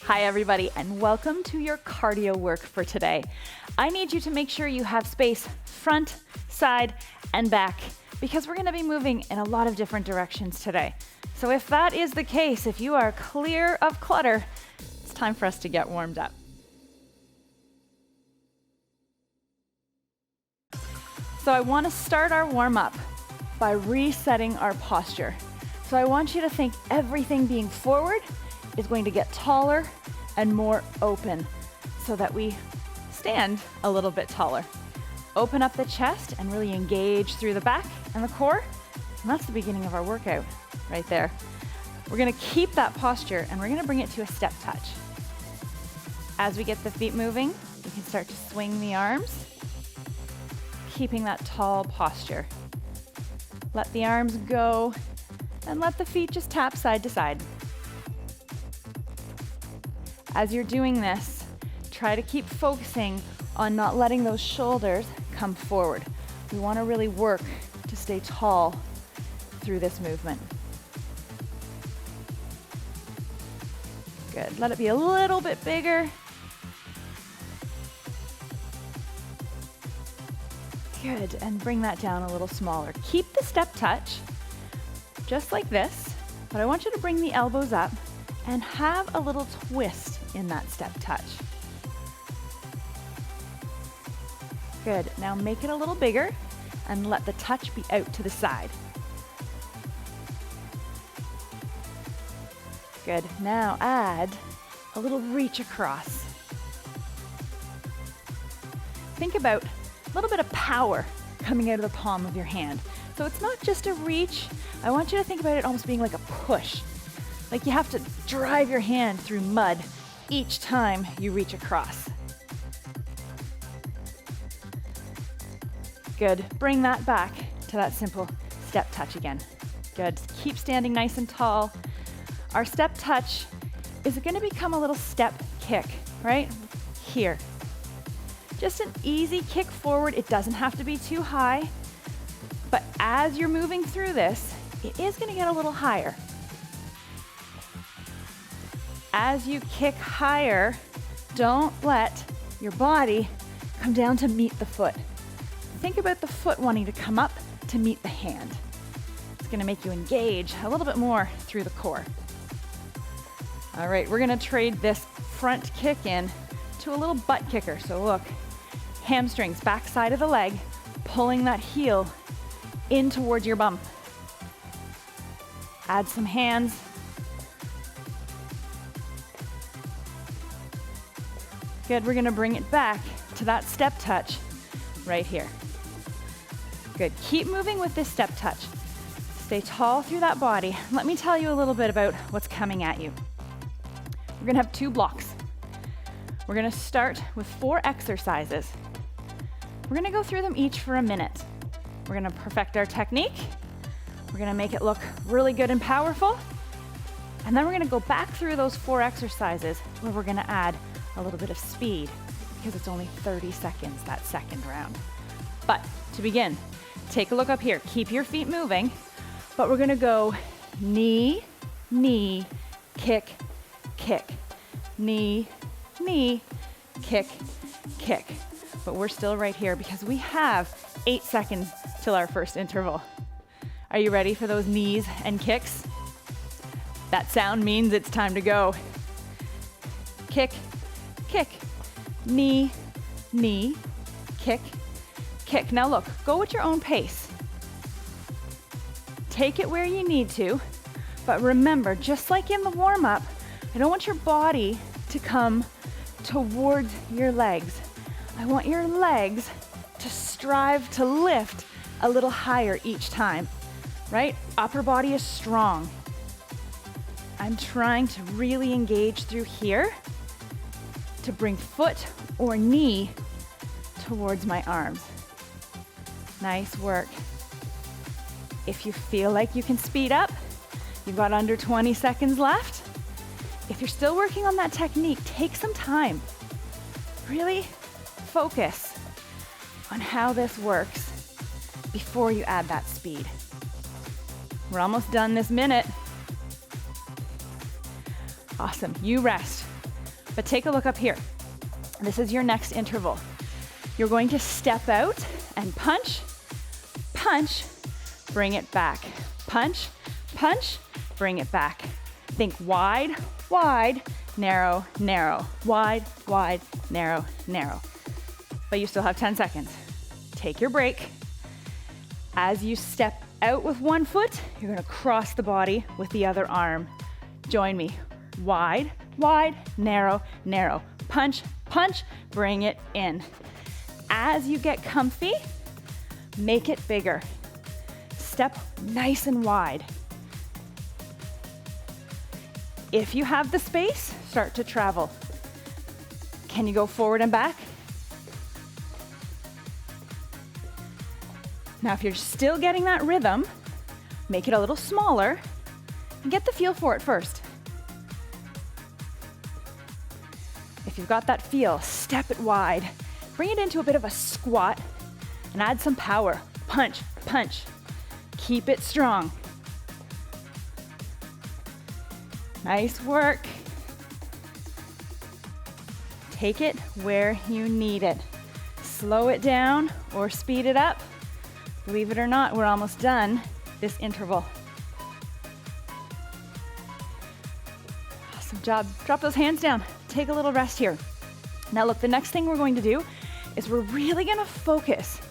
Hi everybody, and welcome to your cardio work for today. I need you to make sure you have space front, side, and back because we're gonna be moving in a lot of different directions today. So if that is the case, if you are clear of clutter, it's time for us to get warmed up. So I wanna start our warm up by resetting our posture. So I want you to think everything being forward is going to get taller and more open so that we stand a little bit taller. Open up the chest and really engage through the back and the core. And that's the beginning of our workout right there. We're gonna keep that posture and we're gonna bring it to a step touch. As we get the feet moving, we can start to swing the arms, keeping that tall posture. Let the arms go and let the feet just tap side to side. As you're doing this, try to keep focusing on not letting those shoulders come forward. We want to really work to stay tall through this movement. Good. Let it be a little bit bigger. Good. And bring that down a little smaller. Keep the step touch, just like this, but I want you to bring the elbows up and have a little twist in that step touch. Good. Now make it a little bigger and let the touch be out to the side. Good. Now add a little reach across. Think about a little bit of power coming out of the palm of your hand. So it's not just a reach. I want you to think about it almost being like a push. Like you have to drive your hand through mud each time you reach across. Good. Bring that back to that simple step touch again. Good. Keep standing nice and tall. Our step touch is going to become a little step kick, right? Here. Just an easy kick forward. It doesn't have to be too high, but as you're moving through this, it is going to get a little higher. As you kick higher, don't let your body come down to meet the foot. Think about the foot wanting to come up to meet the hand. It's going to make you engage a little bit more through the core. All right, we're going to trade this front kick in to a little butt kicker. So look, hamstrings, back side of the leg, pulling that heel in towards your bump. Add some hands. Good, we're gonna bring it back to that step touch right here. Good, keep moving with this step touch. Stay tall through that body. Let me tell you a little bit about what's coming at you. We're gonna have 2 blocks. We're gonna start with 4 exercises. We're gonna go through them each for a minute. We're gonna perfect our technique. We're gonna make it look really good and powerful. And then we're gonna go back through those 4 exercises where we're gonna add a little bit of speed because it's only 30 seconds that second round. But to begin, take a look up here. Keep your feet moving, but we're gonna go knee, knee, kick, kick. Knee, knee, kick, kick. But we're still right here because we have 8 seconds till our first interval. Are you ready for those knees and kicks? That sound means it's time to go. Kick, kick, knee, knee, kick, kick. Now look, go at your own pace. Take it where you need to, but remember, just like in the warm-up, I don't want your body to come towards your legs. I want your legs to strive to lift a little higher each time, right? Upper body is strong. I'm trying to really engage through here to bring foot or knee towards my arms. Nice work. If you feel like you can speed up, you've got under 20 seconds left. If you're still working on that technique, take some time. Really focus on how this works before you add that speed. We're almost done this minute. Awesome. You rest. But take a look up here. This is your next interval. You're going to step out and punch, punch, bring it back. Punch, punch, bring it back. Think wide, wide, narrow, narrow. Wide, wide, narrow, narrow. But you still have 10 seconds. Take your break. As you step out with one foot, you're gonna cross the body with the other arm. Join me. Wide, wide, narrow, narrow. Punch, punch, bring it in. As you get comfy, make it bigger. Step nice and wide. If you have the space, start to travel. Can you go forward and back? Now, if you're still getting that rhythm, make it a little smaller and get the feel for it first. If you've got that feel, step it wide. Bring it into a bit of a squat and add some power. Punch, punch. Keep it strong. Nice work. Take it where you need it. Slow it down or speed it up. Believe it or not, we're almost done this interval. Awesome job. Drop those hands down. Take a little rest here. Now look, the next thing we're going to do is we're really gonna focus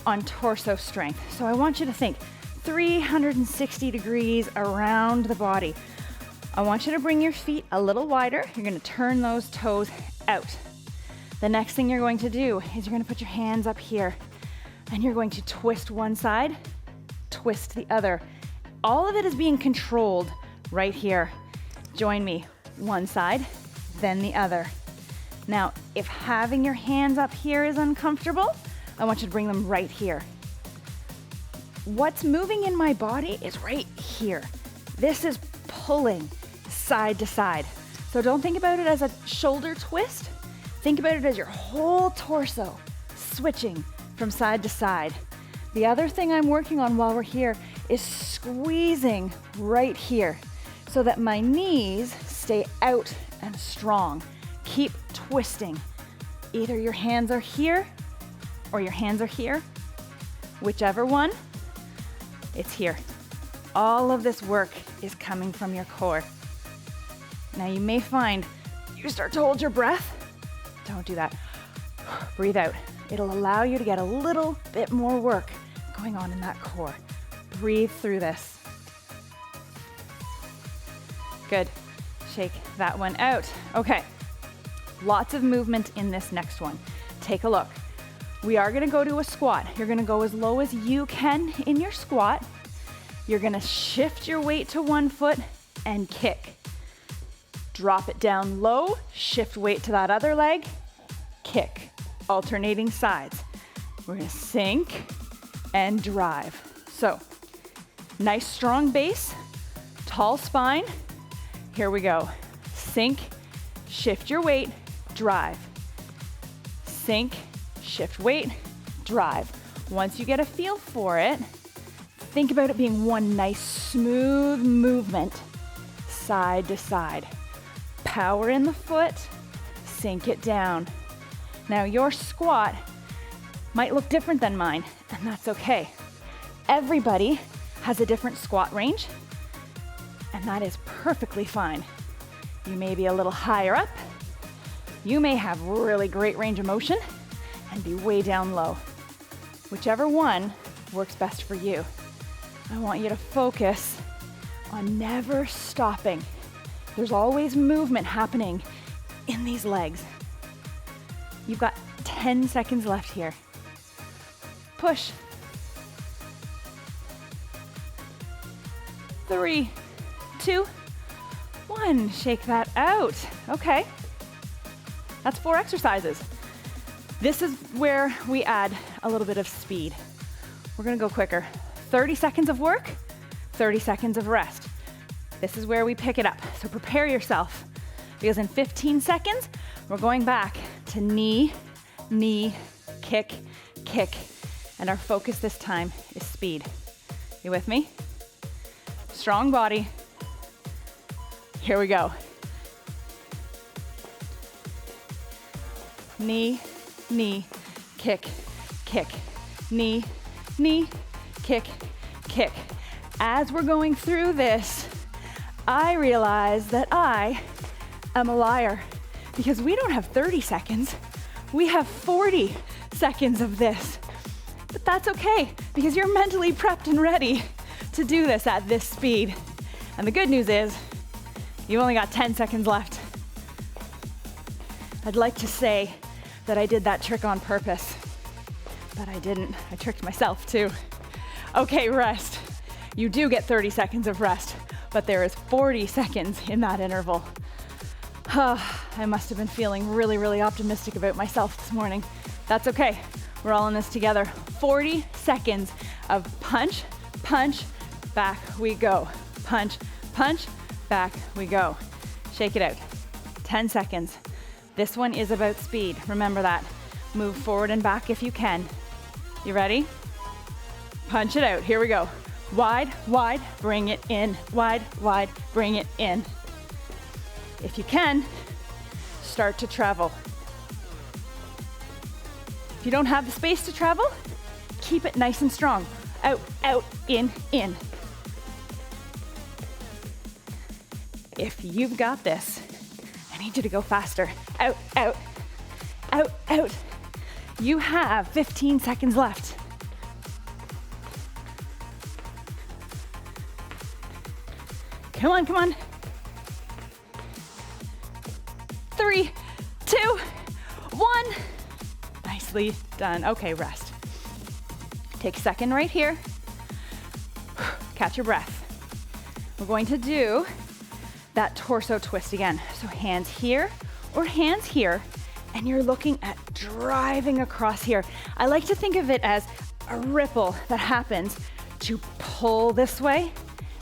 on torso strength. So I want you to think 360 degrees around the body. I want you to bring your feet a little wider. You're gonna turn those toes out. The next thing you're going to do is you're gonna put your hands up here and you're going to twist one side, twist the other. All of it is being controlled right here. Join me. One side, then the other. Now, if having your hands up here is uncomfortable, I want you to bring them right here. What's moving in my body is right here. This is pulling side to side. So don't think about it as a shoulder twist. Think about it as your whole torso switching from side to side. The other thing I'm working on while we're here is squeezing right here so that my knees stay out and strong. Keep twisting. Either your hands are here or your hands are here. Whichever one, it's here. All of this work is coming from your core. Now you may find you start to hold your breath. Don't do that. Breathe out. It'll allow you to get a little bit more work going on in that core. Breathe through this. Good. Shake that one out. Okay. Lots of movement in this next one. Take a look. We are gonna go to a squat. You're gonna go as low as you can in your squat. You're gonna shift your weight to one foot and kick. Drop it down low, shift weight to that other leg, kick. Alternating sides. We're gonna sink and drive. So, nice strong base, tall spine. Here we go. Sink, shift your weight, drive. Sink, shift weight, drive. Once you get a feel for it, think about it being one nice smooth movement, side to side. Power in the foot, sink it down. Now your squat might look different than mine, and that's okay. Everybody has a different squat range, and that is perfectly fine. You may be a little higher up. You may have really great range of motion and be way down low. Whichever one works best for you. I want you to focus on never stopping. There's always movement happening in these legs. You've got 10 seconds left here. Push. 3, 2, 1. Shake that out. Okay. That's 4 exercises. This is where we add a little bit of speed. We're gonna go quicker. 30 seconds of work, 30 seconds of rest. This is where we pick it up. So prepare yourself, because in 15 seconds, we're going back to knee, knee, kick, kick. And our focus this time is speed. You with me? Strong body. Here we go. knee, knee, kick, kick, knee, knee, kick, kick. As we're going through this, I realize that I am a liar because we don't have 30 seconds. We have 40 seconds of this. But that's okay because you're mentally prepped and ready to do this at this speed. And the good news is you only got 10 seconds left. I'd like to say that I did that trick on purpose, but I didn't. I tricked myself too. Okay, rest. You do get 30 seconds of rest, but there is 40 seconds in that interval. I must have been feeling really, really optimistic about myself this morning. That's okay. We're all in this together. 40 seconds of punch, punch, back we go. Punch, punch, back we go. Shake it out. 10 seconds. This one is about speed. Remember that. Move forward and back if you can. You ready? Punch it out. Here we go. Wide, wide, bring it in. Wide, wide, bring it in. If you can, start to travel. If you don't have the space to travel, keep it nice and strong. Out, out, in, in. If you've got this, I need you to go faster. Out, out, out, out. You have 15 seconds left. Come on, come on. 3, 2, 1. Nicely done. Okay, rest. Take a second right here. Catch your breath. We're going to do that torso twist again. So hands here or hands here, and you're looking at driving across here. I like to think of it as a ripple that happens to pull this way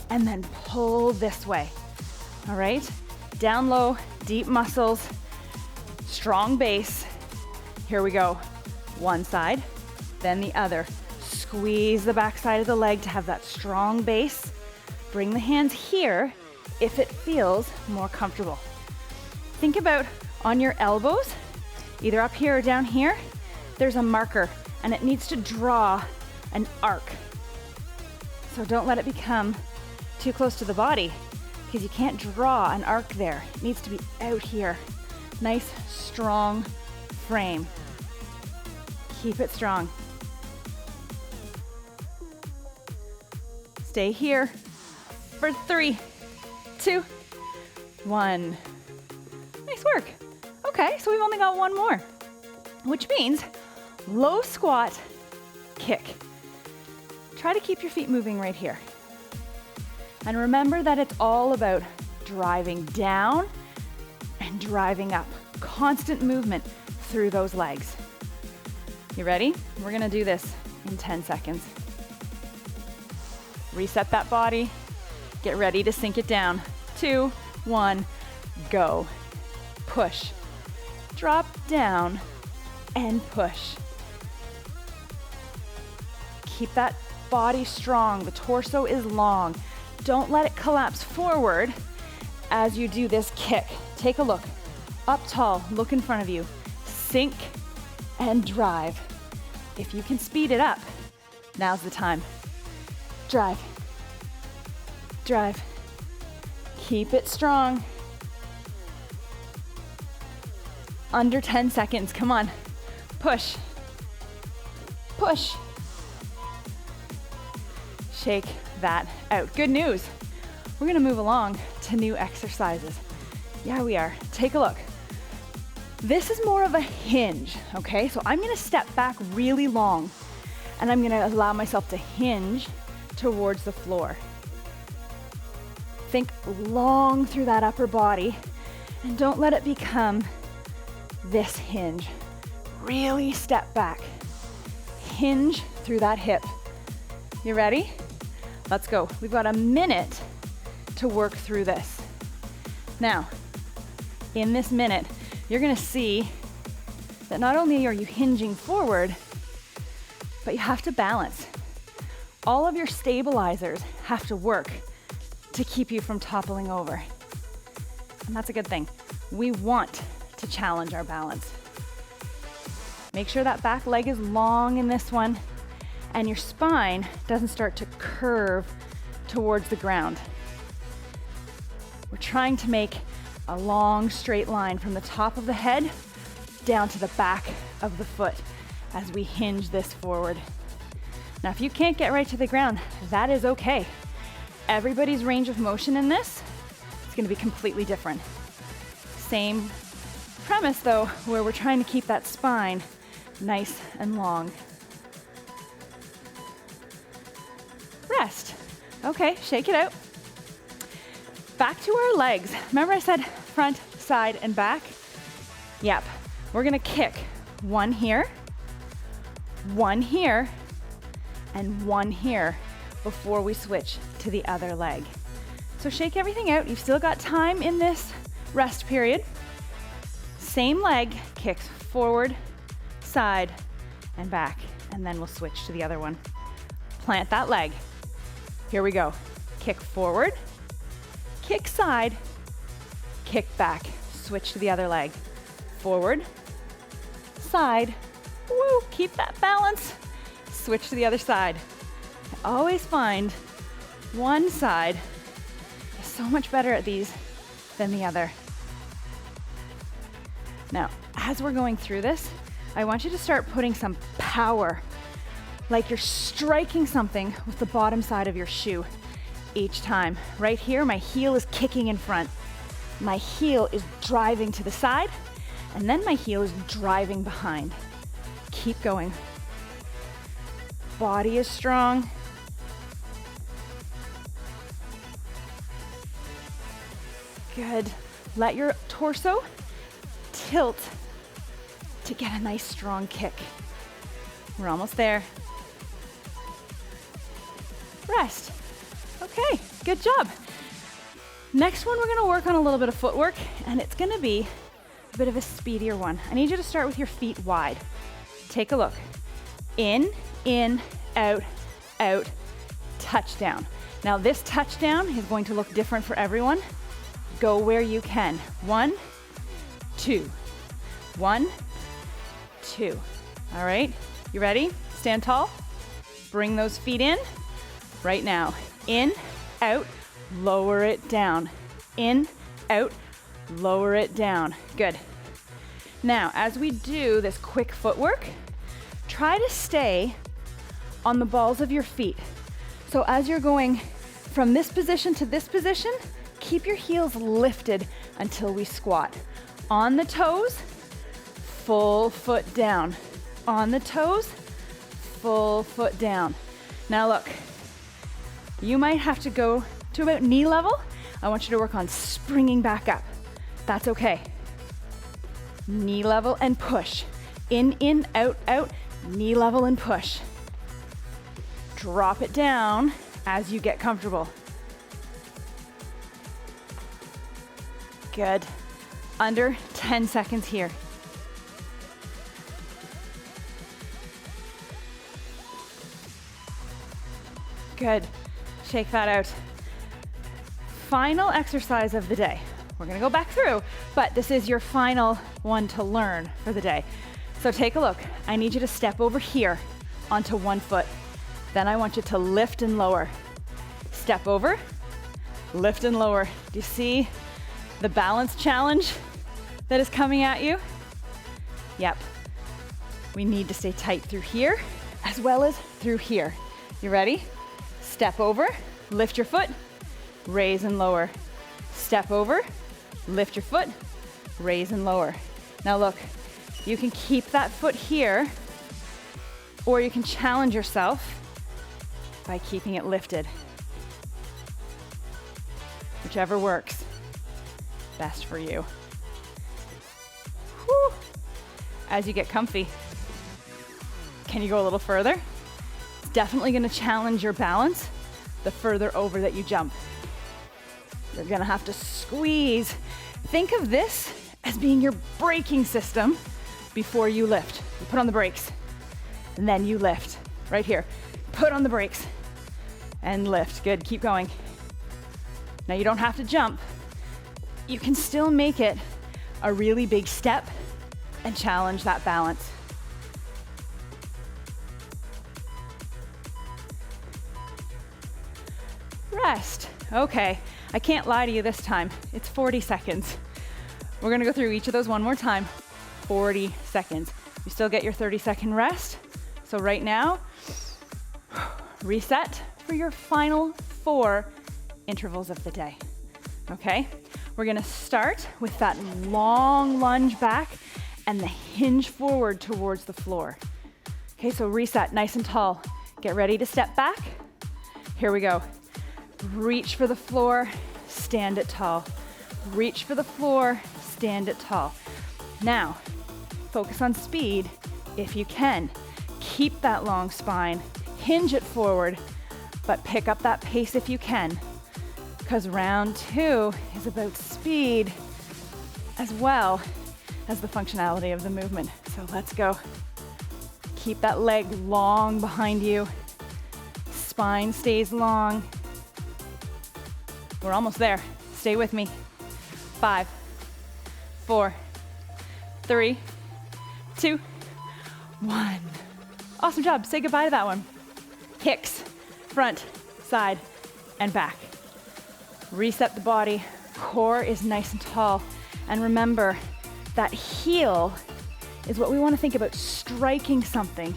and then pull this way. All right? Down low, deep muscles, strong base. Here we go. One side, then the other. Squeeze the back side of the leg to have that strong base. Bring the hands here if it feels more comfortable. Think about on your elbows, either up here or down here, there's a marker and it needs to draw an arc. So don't let it become too close to the body because you can't draw an arc there. It needs to be out here. Nice, strong frame. Keep it strong. Stay here for 3, 2, 1. Nice work. Okay, so we've only got one more, which means low squat, kick. Try to keep your feet moving right here. And remember that it's all about driving down and driving up. Constant movement through those legs. You ready? We're gonna do this in 10 seconds. Reset that body. Get ready to sink it down. 2, 1, go. Push. Drop down and push. Keep that body strong. The torso is long. Don't let it collapse forward as you do this kick. Take a look. Up tall, look in front of you. Sink and drive. If you can speed it up, now's the time. Drive. Drive. Keep it strong. Under 10 seconds, come on. Push. Push. Shake that out. Good news. We're gonna move along to new exercises. Yeah, we are. Take a look. This is more of a hinge, okay? So I'm gonna step back really long and I'm gonna allow myself to hinge towards the floor. Think long through that upper body and don't let it become this hinge. Really step back. Hinge through that hip. You ready? Let's go. We've got a minute to work through this. Now, in this minute, you're gonna see that not only are you hinging forward, but you have to balance. All of your stabilizers have to work to keep you from toppling over. And that's a good thing. We want to challenge our balance. Make sure that back leg is long in this one and your spine doesn't start to curve towards the ground. We're trying to make a long straight line from the top of the head down to the back of the foot as we hinge this forward. Now, if you can't get right to the ground, that is okay. Everybody's range of motion in this is going to be completely different. Same premise though, where we're trying to keep that spine nice and long. Rest. Okay, shake it out. Back to our legs. Remember I said front, side, and back? Yep. We're gonna kick one here, and one here before we switch to the other leg. So shake everything out. You've still got time in this rest period. Same leg, kicks forward, side, and back, and then we'll switch to the other one. Plant that leg. Here we go. Kick forward, kick side, kick back. Switch to the other leg. Forward, side, woo, keep that balance. Switch to the other side. I always find one side is so much better at these than the other. Now, as we're going through this, I want you to start putting some power, like you're striking something with the bottom side of your shoe each time. Right here, my heel is kicking in front. My heel is driving to the side, and then my heel is driving behind. Keep going. Body is strong. Good. Let your torso tilt to get a nice strong kick. We're almost there. Rest. Okay, good job. Next one, we're gonna work on a little bit of footwork, and it's gonna be a bit of a speedier one. I need you to start with your feet wide. Take a look. In, out, out, touchdown. Now this touchdown is going to look different for everyone. Go where you can. 1, 2. 1, 2. All right, you ready? Stand tall. Bring those feet in. Right now. In, out, lower it down. In, out, lower it down. Good. Now, as we do this quick footwork, try to stay on the balls of your feet. So as you're going from this position to this position, keep your heels lifted until we squat. On the toes, full foot down. On the toes, full foot down. Now look, you might have to go to about knee level. I want you to work on springing back up. That's okay. Knee level and push. In, out, out, knee level and push. Drop it down as you get comfortable. Good. Under 10 seconds here. Good. Shake that out. Final exercise of the day. We're gonna go back through, but this is your final one to learn for the day. So take a look. I need you to step over here onto one foot. Then I want you to lift and lower. Step over, lift and lower. Do you see the balance challenge that is coming at you? Yep. We need to stay tight through here as well as through here. You ready? Step over, lift your foot, raise and lower. Step over, lift your foot, raise and lower. Now look, you can keep that foot here, or you can challenge yourself by keeping it lifted. Whichever works best for you. Whew. As you get comfy, can you go a little further? It's definitely gonna challenge your balance the further over that you jump. You're gonna have to squeeze. Think of this as being your braking system before you lift. You put on the brakes, and then you lift. Right here. Put on the brakes, and lift. Good, keep going. Now you don't have to jump. You can still make it a really big step and challenge that balance. rest. Okay, I can't lie to you this time. It's 40 seconds. We're gonna go through each of those one more time. 40 seconds. You still get your 30-second rest. So right now, reset for your final 4 intervals of the day. Okay? We're gonna start with that long lunge back and the hinge forward towards the floor. Okay, so reset, nice and tall. Get ready to step back. Here we go. Reach for the floor, stand it tall. Reach for the floor, stand it tall. Now, focus on speed if you can. Keep that long spine, hinge it forward, but pick up that pace if you can, because round 2 is about speed as well as the functionality of the movement. So let's go. Keep that leg long behind you. Spine stays long. We're almost there. Stay with me. 5, 4, 3, 2, 1. Awesome job. Say goodbye to that one. Kicks, front, side, and back. Reset the body. Core is nice and tall. And remember, that heel is what we want to think about, striking something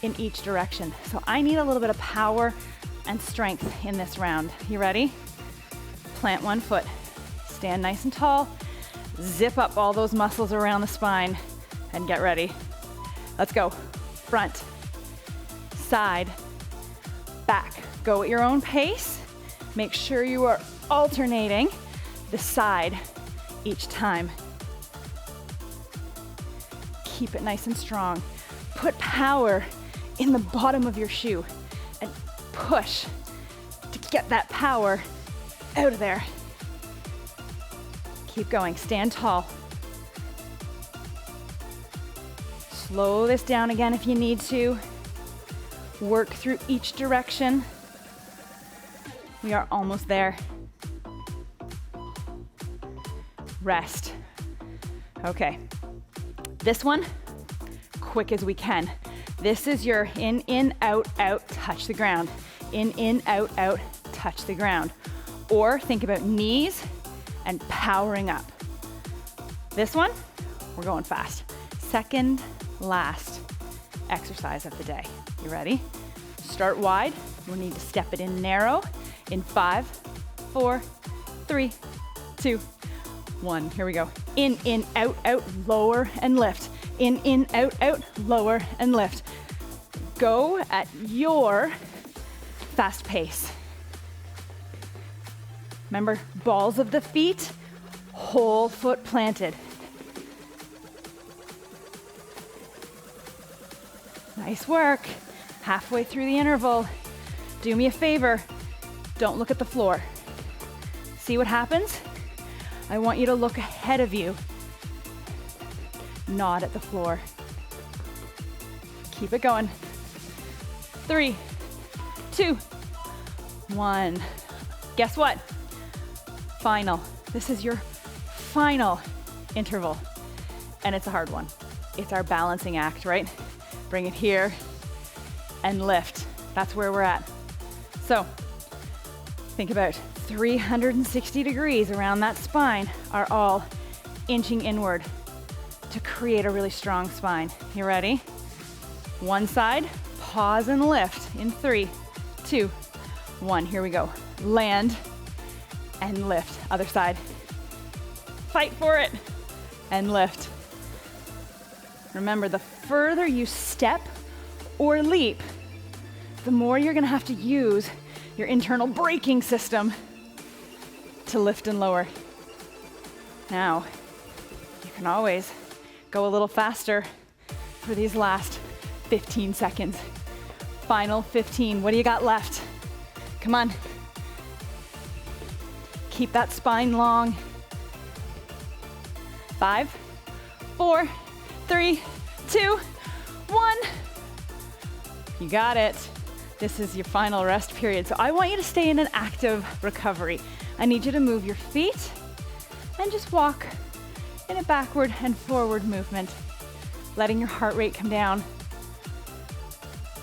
in each direction. So I need a little bit of power and strength in this round. You ready? Plant one foot. Stand nice and tall. Zip up all those muscles around the spine and get ready. Let's go. Front, side, back. Go at your own pace. Make sure you are alternating the side each time. Keep it nice and strong. Put power in the bottom of your shoe and push to get that power out of there. Keep going. Stand tall. Slow this down again if you need to. Work through each direction. We are almost there. Rest. Okay. This one, quick as we can. This is your in, out, out, touch the ground. In, out, out, touch the ground. Or think about knees and powering up. This one, we're going fast. Second last exercise of the day. You ready? Start wide. We'll need to step it in narrow in 5, 4, 3, 2, 1. Here we go. In, out, out, lower and lift. In, out, out, lower and lift. Go at your fast pace. Remember, balls of the feet, whole foot planted. Nice work. Halfway through the interval, do me a favor, don't look at the floor. See what happens? I want you to look ahead of you, not at the floor. Keep it going. 3, 2, 1. Guess what? Final. This is your final interval. And it's a hard one. It's our balancing act, right? Bring it here and lift. That's where we're at. So think about 360 degrees around that spine are all inching inward to create a really strong spine. You ready? One side, pause and lift in 3, 2, 1. Here we go. Land and lift. Other side. Fight for it and lift. Remember, the further you step or leap, the more you're gonna have to use your internal braking system to lift and lower. Now, you can always go a little faster for these last 15 seconds. Final 15. What do you got left? Come on. Keep that spine long. 5, 4, 3, 2, 1. You got it. This is your final rest period. So I want you to stay in an active recovery. I need you to move your feet and just walk in a backward and forward movement, letting your heart rate come down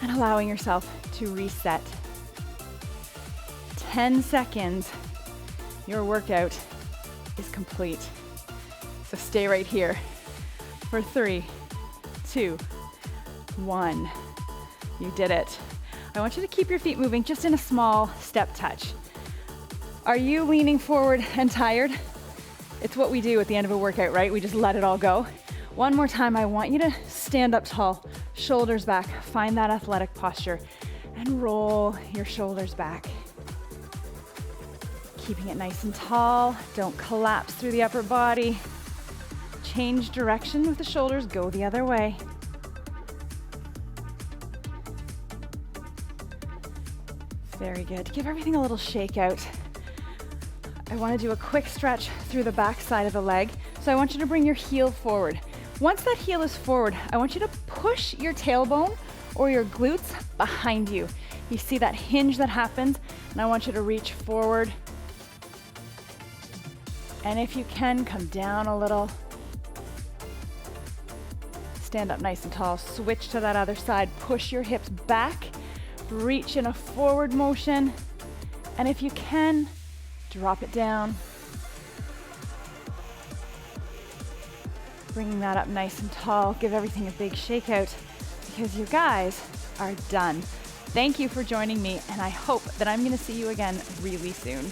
and allowing yourself to reset. 10 seconds, your workout is complete. So stay right here for 3, 2, 1. You did it. I want you to keep your feet moving just in a small step touch. Are you leaning forward and tired? It's what we do at the end of a workout, right? We just let it all go. One more time, I want you to stand up tall, shoulders back, find that athletic posture, and roll your shoulders back. Keeping it nice and tall, don't collapse through the upper body. Change direction with the shoulders, go the other way. Very good. Give everything a little shake out. I want to do a quick stretch through the back side of the leg. So I want you to bring your heel forward. Once that heel is forward, I want you to push your tailbone or your glutes behind you. You see that hinge that happens, and I want you to reach forward. And if you can, come down a little. Stand up nice and tall. Switch to that other side. Push your hips back. Reach in a forward motion. And if you can, drop it down. Bringing that up nice and tall. Give everything a big shake out because you guys are done. Thank you for joining me, and I hope that I'm going to see you again really soon.